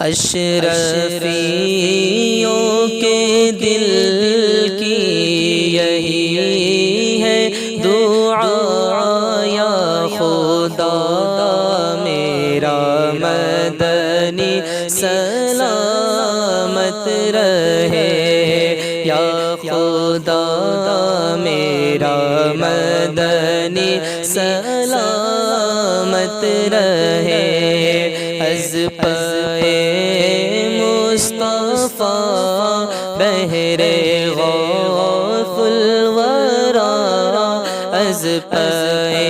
اشرفیوں کے دل کی یہی ہے دعا یا خدا میرا مدنی سلامت رہے یا خدا میرا مدنی سلامت رہے از پائے مصطفیٰ بہر غوث الورا از پائے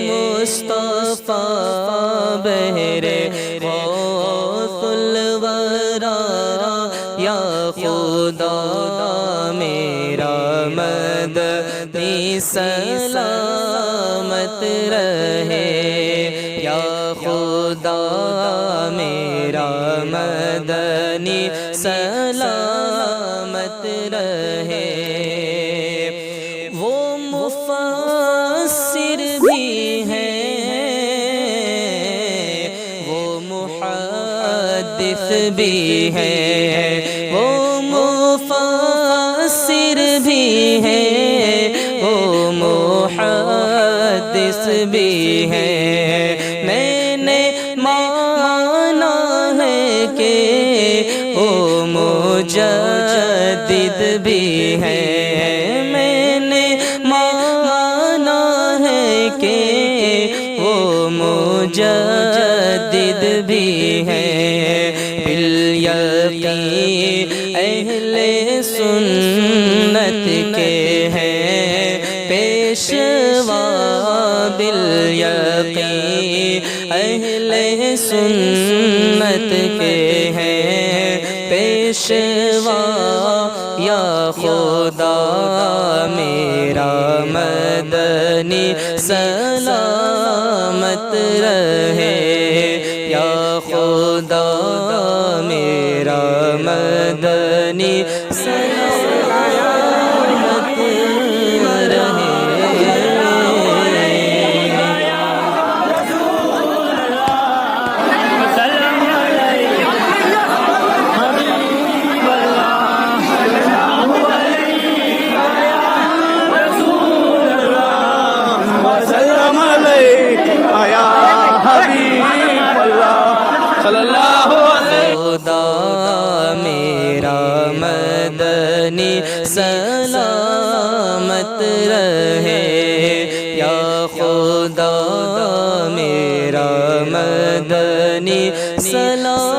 مصطفیٰ بہر غوث الورا یا خدا میرا مدنی سلامت رہے یا خدا میرا مدنی سلامت رہے وہ مفسر بھی ہیں وہ محدث بھی ہیں وہ مفسر بھی ہیں وہ محدث بھی ہیں میں نے مانا ہے کہ وہ مجدد بھی ہیں میں نے مانا ہے کہ وہ مجدد بھی ہیں بالیقین اہل سنت کے ہیں پیشوا بالیقین اہل سنت کے ہیں پیشوا یا خدا میرا مدنی سلامت رہے یا خدا میرا مدنی سلامت رہے خدا میرا مدنی سلامت رہے یا خدا میرا مدنی سلامت